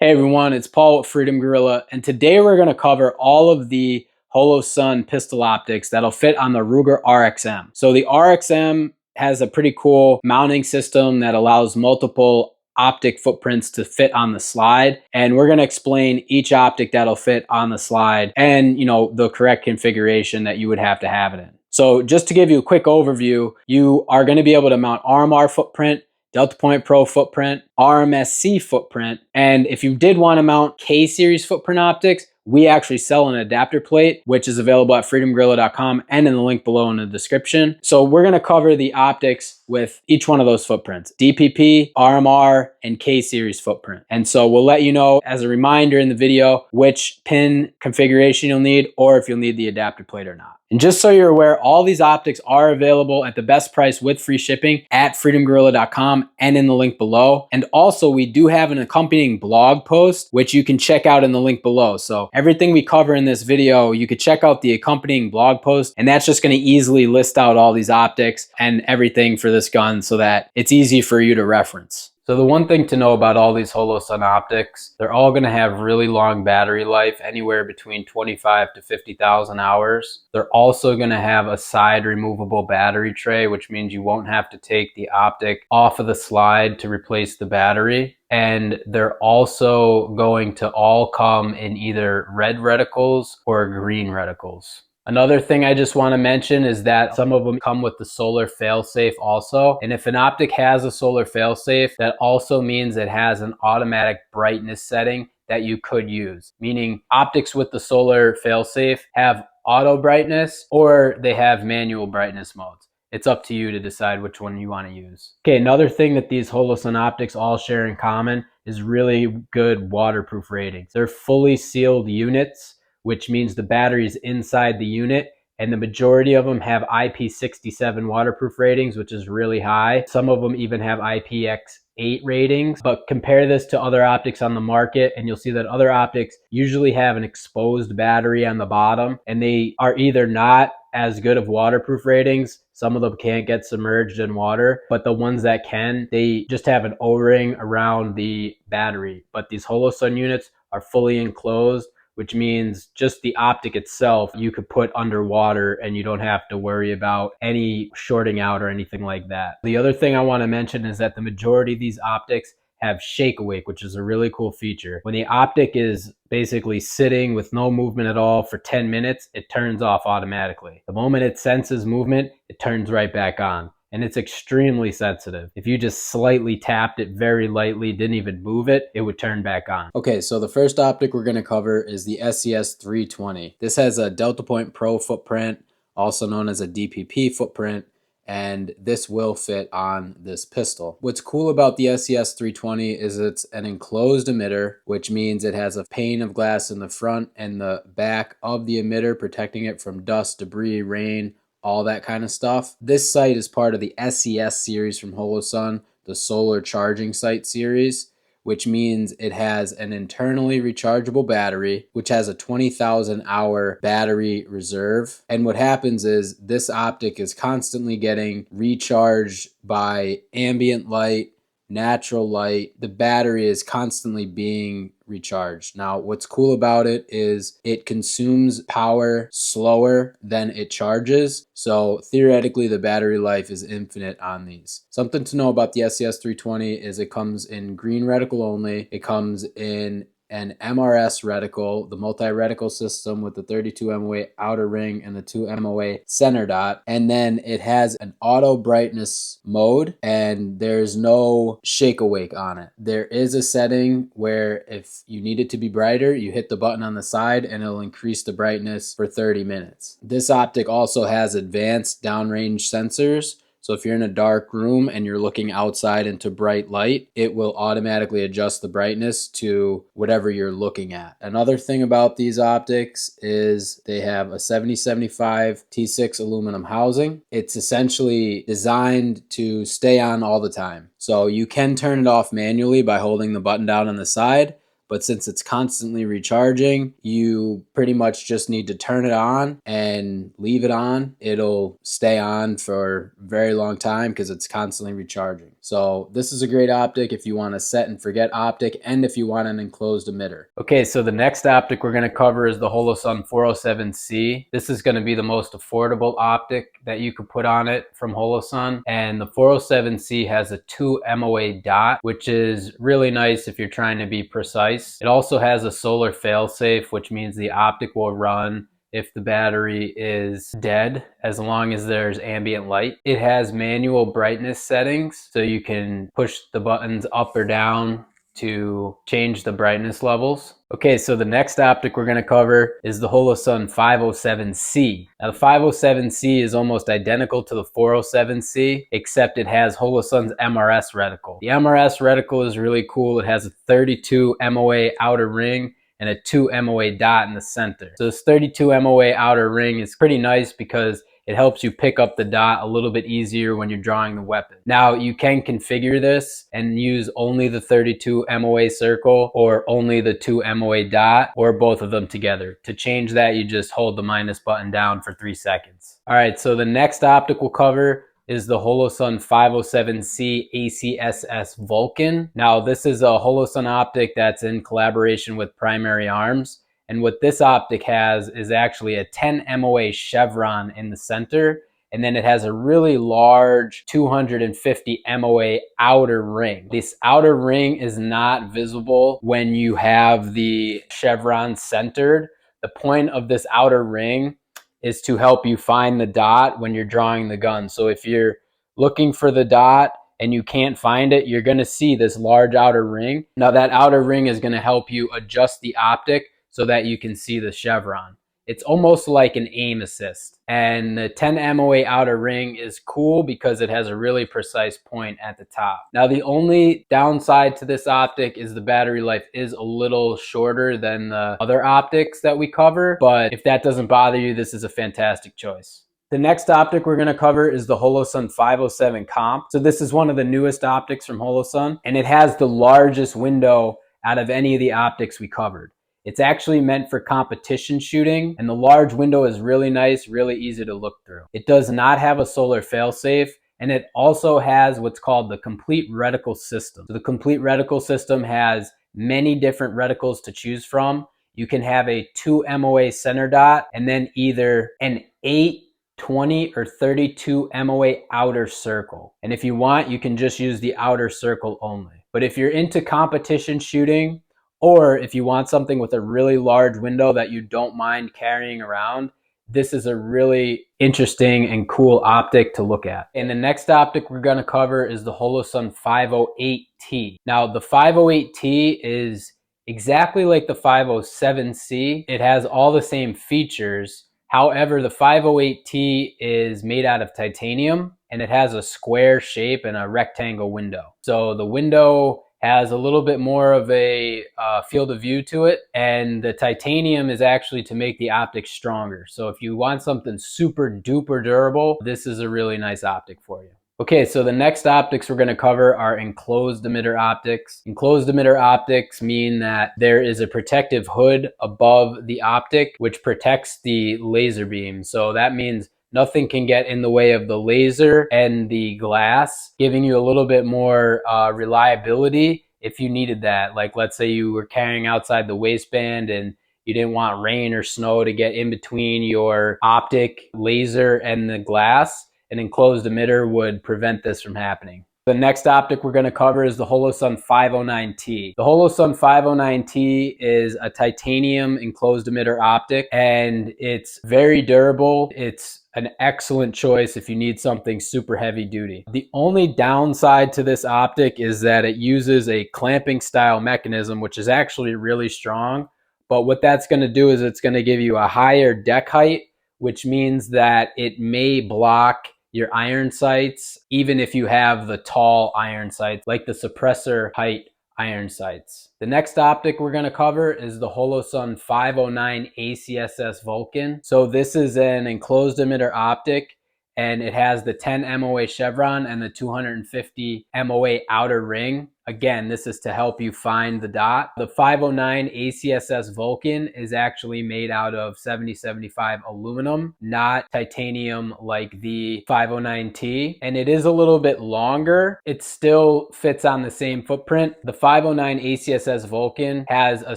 Hey everyone, it's Paul with Freedom Gorilla, and today we're going to cover all of the Holosun pistol optics that'll fit on the Ruger RXM. So the RXM has a pretty cool mounting system that allows multiple optic footprints to fit on the slide, and we're going to explain each optic that'll fit on the slide and the correct configuration that you would have to have it in. So just to give you a quick overview, you are going to be able to mount RMR footprint, Delta Point Pro footprint, RMSC footprint, and if you did want to mount K-series footprint optics, we actually sell an adapter plate, which is available at freedomgorilla.com and in the link below in the description. So we're going to cover the optics with each one of those footprints: DPP, RMR, and K-series footprint. And so we'll let you know as a reminder in the video which pin configuration you'll need, or if you'll need the adapter plate or not. And just so you're aware, all these optics are available at the best price with free shipping at freedomgorilla.com and in the link below. And also we do have an accompanying blog post, which you can check out in the link below. So everything we cover in this video, you could check out the accompanying blog post, and that's just going to easily list out all these optics and everything for this gun so that it's easy for you to reference. So the one thing to know about all these Holosun optics, they're all going to have really long battery life, anywhere between 25 to 50,000 hours. They're also going to have a side removable battery tray, which means you won't have to take the optic off of the slide to replace the battery. And they're also going to all come in either red reticles or green reticles. Another thing I just want to mention is that some of them come with the solar failsafe also. And if an optic has a solar failsafe, that also means it has an automatic brightness setting that you could use. Meaning optics with the solar failsafe have auto brightness or they have manual brightness modes. It's up to you to decide which one you want to use. Okay, another thing that these Holosun optics all share in common is really good waterproof ratings. They're fully sealed units, which means the battery is inside the unit, and the majority of them have IP67 waterproof ratings, which is really high. Some of them even have IPX8 ratings, but compare this to other optics on the market and you'll see that other optics usually have an exposed battery on the bottom, and they are either not as good of waterproof ratings. Some of them can't get submerged in water, but the ones that can, they just have an O-ring around the battery. But these Holosun units are fully enclosed, which means just the optic itself you could put underwater and you don't have to worry about any shorting out or anything like that. The other thing I want to mention is that the majority of these optics have shake awake, which is a really cool feature. When the optic is basically sitting with no movement at all for 10 minutes, it turns off automatically. The moment it senses movement, it turns right back on. And it's extremely sensitive. If you just slightly tapped it very lightly, didn't even move it, it would turn back on. Okay, so the first optic we're going to cover is the SES 320. This has a Delta Point Pro footprint, also known as a DPP footprint, and this will fit on this pistol. What's cool about the SES 320 is it's an enclosed emitter, which means it has a pane of glass in the front and the back of the emitter, protecting it from dust, debris, rain, all that kind of stuff. This sight is part of the SES series from Holosun, the solar charging sight series, which means it has an internally rechargeable battery, which has a 20,000 hour battery reserve. And what happens is this optic is constantly getting recharged by ambient light, natural light. The battery is constantly being recharged. Now, what's cool about it is it consumes power slower than it charges. So theoretically, the battery life is infinite on these. Something to know about the SES 320 is it comes in green reticle only. It comes in an MRS reticle, the multi-reticle system with the 32 MOA outer ring and the 2 MOA center dot. And then it has an auto brightness mode, and there's no shake awake on it. There is a setting where if you need it to be brighter, you hit the button on the side and it'll increase the brightness for 30 minutes. This optic also has advanced downrange sensors. So if you're in a dark room and you're looking outside into bright light, it will automatically adjust the brightness to whatever you're looking at. Another thing about these optics is they have a 7075 T6 aluminum housing. It's essentially designed to stay on all the time. So you can turn it off manually by holding the button down on the side, but since it's constantly recharging, you pretty much just need to turn it on and leave it on. It'll stay on for a very long time because it's constantly recharging. So this is a great optic if you want to set and forget optic and if you want an enclosed emitter. Okay, so the next optic we're going to cover is the Holosun 407C. This is going to be the most affordable optic that you could put on it from Holosun, and the 407C has a 2 MOA dot, which is really nice if you're trying to be precise. It also has a solar failsafe, which means the optic will run if the battery is dead, as long as there's ambient light. It has manual brightness settings, so you can push the buttons up or down to change the brightness levels. Okay, so the next optic we're going to cover is the Holosun 507C. Now the 507C is almost identical to the 407C, except it has Holosun's MRS reticle. The MRS reticle is really cool. It has a 32 MOA outer ring and a 2 MOA dot in the center. So this 32 MOA outer ring is pretty nice because it helps you pick up the dot a little bit easier when you're drawing the weapon. Now you can configure this and use only the 32 MOA circle or only the 2 MOA dot or both of them together. To change that, you just hold the minus button down for 3 seconds. All right, so the next optic we'll cover is the Holosun 507C ACSS Vulcan. Now this is a Holosun optic that's in collaboration with Primary Arms. And what this optic has is actually a 10 MOA chevron in the center. And then it has a really large 250 MOA outer ring. This outer ring is not visible when you have the chevron centered. The point of this outer ring is to help you find the dot when you're drawing the gun. So if you're looking for the dot and you can't find it, you're going to see this large outer ring. Now that outer ring is going to help you adjust the optic so that you can see the chevron. It's almost like an aim assist. And the 10 MOA outer ring is cool because it has a really precise point at the top. Now the only downside to this optic is the battery life is a little shorter than the other optics that we cover, but if that doesn't bother you, this is a fantastic choice. The next optic we're going to cover is the Holosun 507 Comp. So this is one of the newest optics from Holosun, and it has the largest window out of any of the optics we covered. It's actually meant for competition shooting, and the large window is really nice, really easy to look through. It does not have a solar failsafe, and it also has what's called the complete reticle system. So the complete reticle system has many different reticles to choose from. You can have a 2 MOA center dot, and then either an 8, 20, or 32 MOA outer circle. And if you want, you can just use the outer circle only. But if you're into competition shooting, or if you want something with a really large window that you don't mind carrying around, this is a really interesting and cool optic to look at. And the next optic we're going to cover is the Holosun 508T. Now the 508T is exactly like the 507C. It has all the same features. However, the 508T is made out of titanium and it has a square shape and a rectangle window. So the window has a little bit more of a field of view to it, and the titanium is actually to make the optic stronger. So if you want something super duper durable, this is a really nice optic for you. Okay, so the next optics we're going to cover are enclosed emitter optics. Enclosed emitter optics mean that there is a protective hood above the optic which protects the laser beam. So that means nothing can get in the way of the laser and the glass, giving you a little bit more reliability if you needed that. Like let's say you were carrying outside the waistband and you didn't want rain or snow to get in between your optic, laser, and the glass. An enclosed emitter would prevent this from happening. The next optic we're going to cover is the Holosun 509T. The Holosun 509T is a titanium enclosed emitter optic, and it's very durable. It's an excellent choice if you need something super heavy duty. The only downside to this optic is that it uses a clamping style mechanism, which is actually really strong. But what that's going to do is it's going to give you a higher deck height, which means that it may block your iron sights, even if you have the tall iron sights, like the suppressor height iron sights. The next optic we're going to cover is the Holosun 509 ACSS Vulcan. So this is an enclosed emitter optic, and it has the 10 MOA chevron and the 250 MOA outer ring. Again, this is to help you find the dot. The 509 ACSS Vulcan is actually made out of 7075 aluminum, not titanium like the 509T. And it is a little bit longer. It still fits on the same footprint. The 509 ACSS Vulcan has a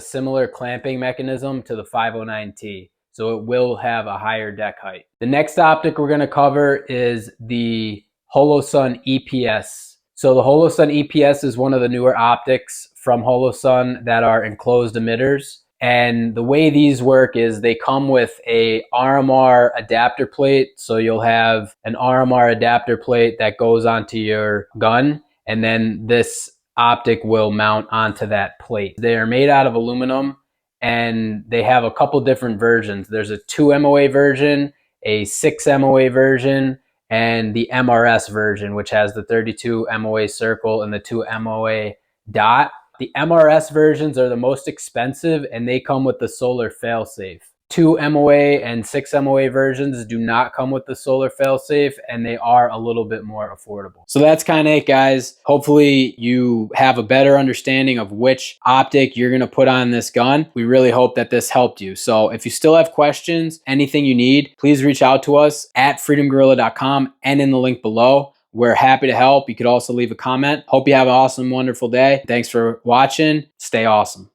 similar clamping mechanism to the 509T. So it will have a higher deck height. The next optic we're going to cover is the Holosun EPS. So the Holosun EPS is one of the newer optics from Holosun that are enclosed emitters. And the way these work is they come with a RMR adapter plate. So you'll have an RMR adapter plate that goes onto your gun, and then this optic will mount onto that plate. They are made out of aluminum, and they have a couple different versions. There's a 2 MOA version, a 6 MOA version, and the MRS version, which has the 32 MOA circle and the 2 MOA dot. The MRS versions are the most expensive, and they come with the solar failsafe. 2 MOA and 6 MOA versions do not come with the solar failsafe, and they are a little bit more affordable. So that's kind of it, guys. Hopefully you have a better understanding of which optic you're going to put on this gun. We really hope that this helped you. So if you still have questions, anything you need, please reach out to us at freedomgorilla.com and in the link below. We're happy to help. You could also leave a comment. Hope you have an awesome, wonderful day. Thanks for watching. Stay awesome.